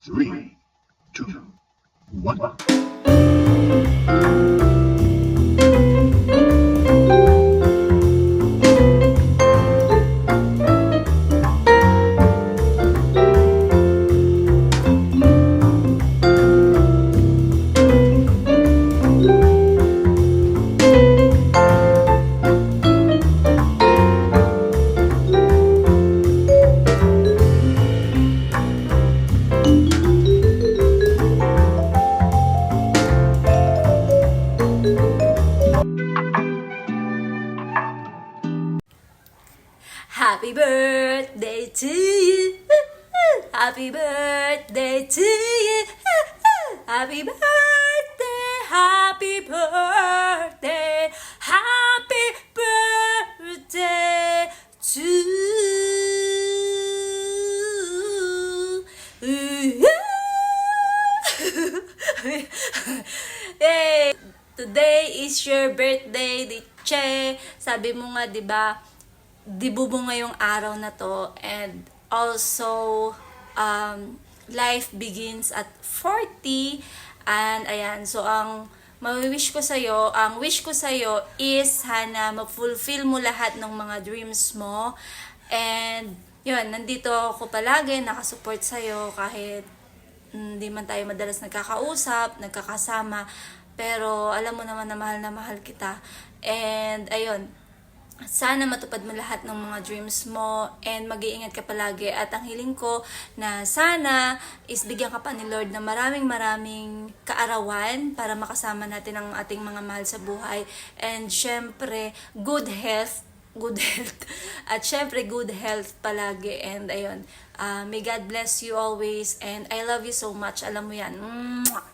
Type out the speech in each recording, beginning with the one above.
Three, two, one. Happy birthday to you. Happy birthday to you. Happy birthday, happy birthday, happy birthday to you. Yay! Today is your birthday, Diche. Sabi mo nga, 'di ba? Dibubo ngayong araw na to, and also life begins at 40. And ayan, so ang wish ko sa'yo is sana ma-fulfill mo lahat ng mga dreams mo. And yun, nandito ako palagi, nakasupport sa'yo kahit hindi man tayo madalas nagkakausap, nagkakasama, pero alam mo naman na mahal kita. And ayun, sana matupad mo lahat ng mga dreams mo, and mag-iingat ka palagi. At ang hiling ko na sana is bigyan ka pa ni Lord ng maraming kaarawan para makasama natin ang ating mga mahal sa buhay. And syempre, good health. At syempre, good health palagi. And ayun, may God bless you always, and I love you so much. Alam mo yan. Mwah!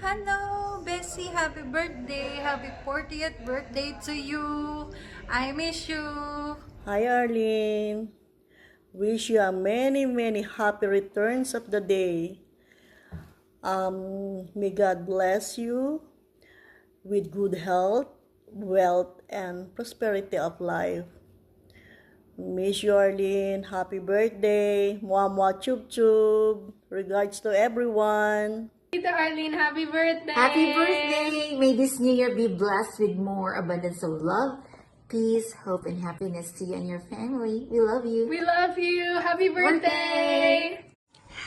Hello, Bessie! Happy birthday! Happy 40th birthday to you! I miss you! Hi Arlene, wish you a many happy returns of the day. May God bless you with good health, wealth, and prosperity of life. Miss you Arlene, happy birthday, mwah chub chub. Regards to everyone. Tita Arlene, happy birthday! Happy birthday! May this new year be blessed with more abundance of love, peace, hope, and happiness to you and your family. We love you. We love you! Happy birthday!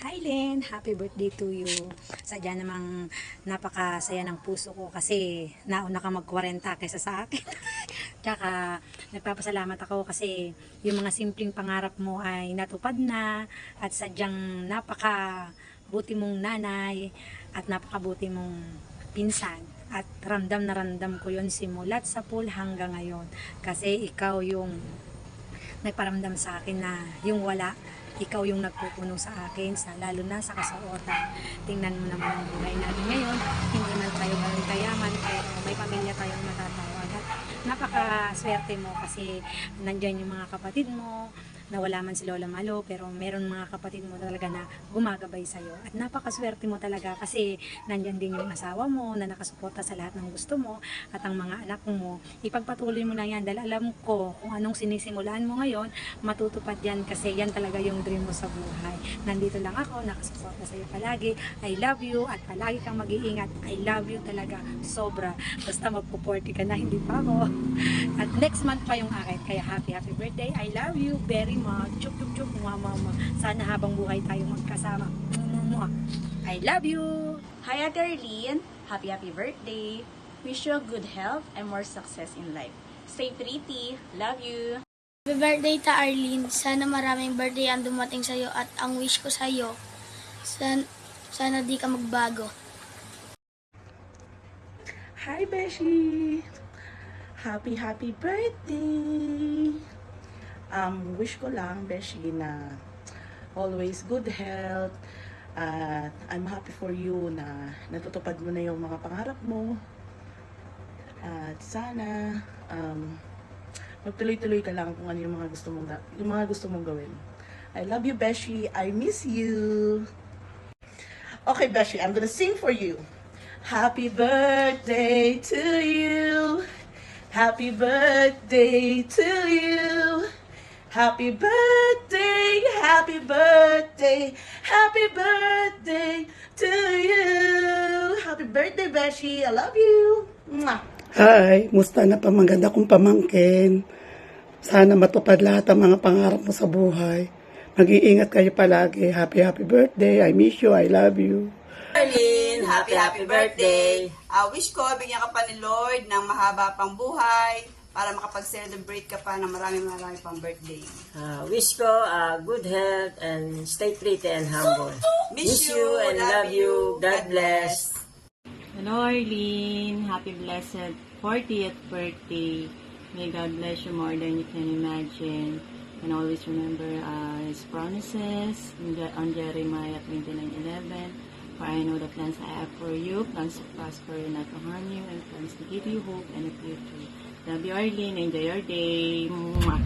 Hi Len, happy birthday to you. Sadya namang napakasaya ng puso ko kasi nauna ka mag-40 kaysa sa akin. Tsaka nagpapasalamat ako kasi yung mga simpleng pangarap mo ay natupad na, at sadyang napakabuti mong nanay at napakabuti mong pinsan. At ramdam na ramdam ko yon simulat sa pool hanggang ngayon. Kasi ikaw yung nagparamdam sa akin na yung wala, ikaw yung nagpupuno sa akin, lalo na sa kasuotan. Tingnan mo naman ang buhay natin ngayon, hindi man tayo galing kayaman, pero may pamilya tayong matatawag. At napakaswerte mo kasi nandyan yung mga kapatid mo, na wala man si Lola Malo, pero meron mga kapatid mo talaga na gumagabay sa'yo. At napakaswerte mo talaga kasi nandyan din yung asawa mo na nakasuporta sa lahat ng gusto mo, at ang mga anak mo. Ipagpatuloy mo lang yan dahil alam ko kung anong sinisimulan mo ngayon, matutupad yan kasi yan talaga yung dream mo sa buhay. Nandito lang ako, nakasuporta sa'yo palagi. I love you at palagi kang mag-iingat. I love you talaga, sobra. Basta magpo-40 ka na, hindi pa ako. At next month pa yung akin, kaya happy birthday. I love you very much. Chup chup, mama. Sana habang buhay tayo magkasama. I love you. Hi Ate Arlene, happy birthday. Wish you good health and more success in life. Stay pretty. Love you. Happy birthday ta Arlene. Sana maraming birthday ang dumating sa'yo, at ang wish ko sa'yo, sana di ka magbago. Hi Beshi! Happy birthday! Wish ko lang, Beshi, na always good health. At I'm happy for you na natutupad mo na yung mga pangarap mo. At sana magtuloy-tuloy ka lang kung ano yung mga gusto mong gawin. I love you, Beshi. I miss you. Okay, Beshi, I'm gonna sing for you. Happy birthday to you. Happy birthday to you. Happy birthday, happy birthday, happy birthday to you. Happy birthday, Beshi. I love you. Mwah. Hi, musta na pamaganda kong pamangkin? Sana matupad lahat ang mga pangarap mo sa buhay. Mag-iingat kayo palagi. Happy birthday. I miss you. I love you. Arlene, happy birthday. Wish ko, bigyan ka pa ni Lord ng mahaba pang buhay para makapag-celebrate ka pa ng marami pang birthday. Wish ko good health and stay pretty and humble. Miss you and love you. God bless. Hello Arlene, happy blessed 40th birthday. May God bless you more than you can imagine. And always remember His promises on Jeremiah 29:11. For I know the plans I have for you, plans to prosper and not to harm you, and plans to give you hope and a future. Love you Arlene, enjoy your day. Mwah.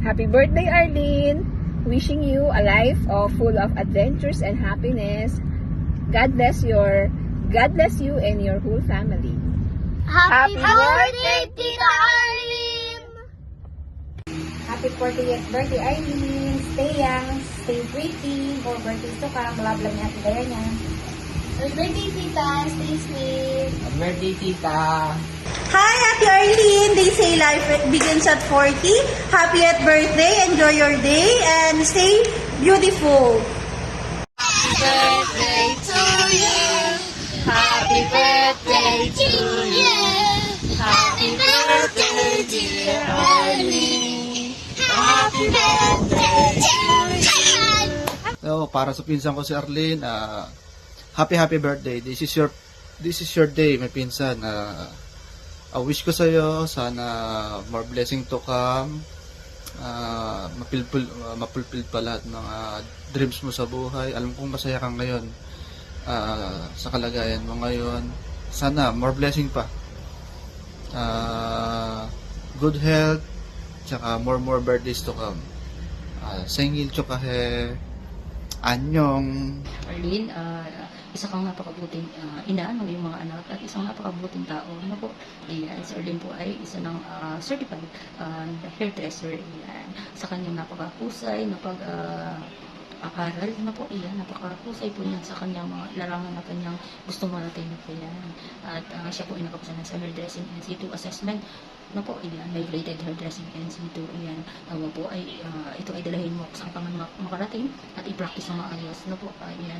Happy birthday Arlene! Wishing you a life full of adventures and happiness. God bless you and your whole family. Happy birthday, Tita Arlene! Happy 40th birthday, Arlene. Stay young, stay pretty. More birthdays to come. Love lang natin kaya niya. Happy birthday, Tita. Stay sweet. Happy birthday, tita. Hi, Happy Arlene! They say life begins at 40. Happy birthday, enjoy your day, and stay beautiful. Happy birthday to you. Happy birthday to you. Happy birthday, dear Arlene. Happy birthday to you. So, para sa pinsan ko si Arlene, happy birthday. This is your day, my pinsan. Wish ko sa iyo sana more blessing to come. Mapulpil pa lahat ng dreams mo sa buhay. Alam kong masaya ka ngayon sa kalagayan mo ngayon. Sana more blessing pa. Good health, tsaka more birthdays to come. Sengil chokahe, anyong. Arlene, isa kang napakabuting ina ng iyong mga anak at isang napakabuting tao. Ano po, ayan, si Arlene po ay isa ng certified hairdresser. Ayan, sa kanyang napakahusay na pag-aral na po, iyan, napakahusay po niyan sa kanyang mga larangan na kanyang gustong marating na po yan. At siya po ay nakapasanan sa hairdressing NC2 assessment. No po, iyan, may graded hairdressing NC2. Iyan, po ay ito ay dalahin mo sa pangan makarating at i-practice ng maayos. No po, iyan,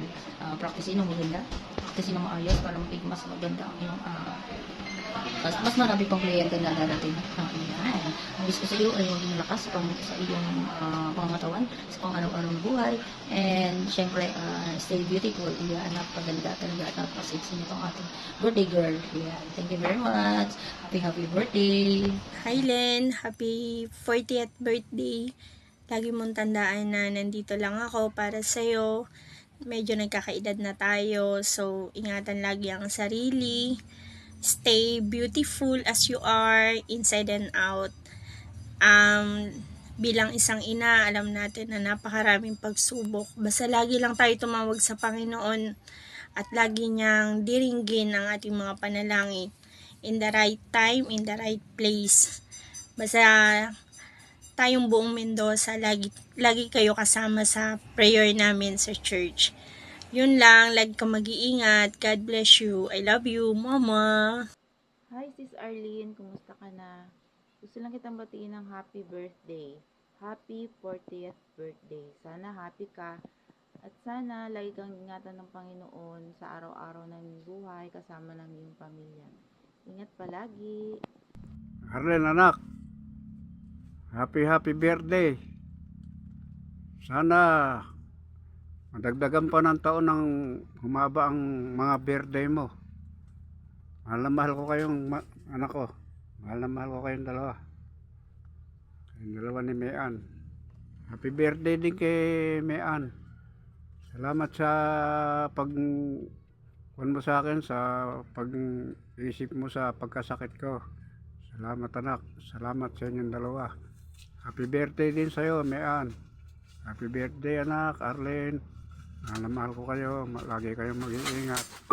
practice ng maganda, practice ng maayos para maging mas maganda ang iyong mas marami pang kliyente na darating. Ayan. Ang gusto ko sa iyo ay maging lakas sa iyong pangatawan, sa pang-araw-araw na buhay. And syempre, stay beautiful. Iyan, napaganda talaga at napasexy nitong ating birthday girl. Iyan. Thank you very much. Happy birthday. Hi Len, happy 40th birthday. Lagi mong tandaan na nandito lang ako para sa'yo. Medyo nagkakaedad na tayo, so ingatan lagi ang sarili. Stay beautiful as you are, inside and out. Bilang isang ina, alam natin na napakaraming pagsubok. Basta lagi lang tayo tumawag sa Panginoon at lagi niyang diringgin ang ating mga panalangin. In the right time, in the right place. Basta tayong buong Mendoza, lagi kayo kasama sa prayer namin sa church. Yun lang, lagi ka mag-iingat. God bless you. I love you, Mama. Hi, Sis Arlene. Kumusta ka na? Gusto lang kitang batiin ng happy birthday. Happy 40th birthday. Sana happy ka. At sana lagi kang ingatan ng Panginoon sa araw-araw ng buhay kasama ng iyong pamilya. Ingat palagi. Arlene, anak. Happy birthday. Sana madagdagan pa ng taon ng humaba ang mga birthday mo. Mahal ko kayong anak ko. Mahal ko kayong dalawa. Yung dalawa ni Mayan. Happy birthday din kay Mayan. Salamat sa pag-kuhan mo sa akin, sa pag-isip mo sa pagkasakit ko. Salamat anak. Salamat sa inyong dalawa. Happy birthday din sa'yo, Mayan. Happy birthday anak, Arlene. Mahal ko kayo. Lagi kayong mag-iingat.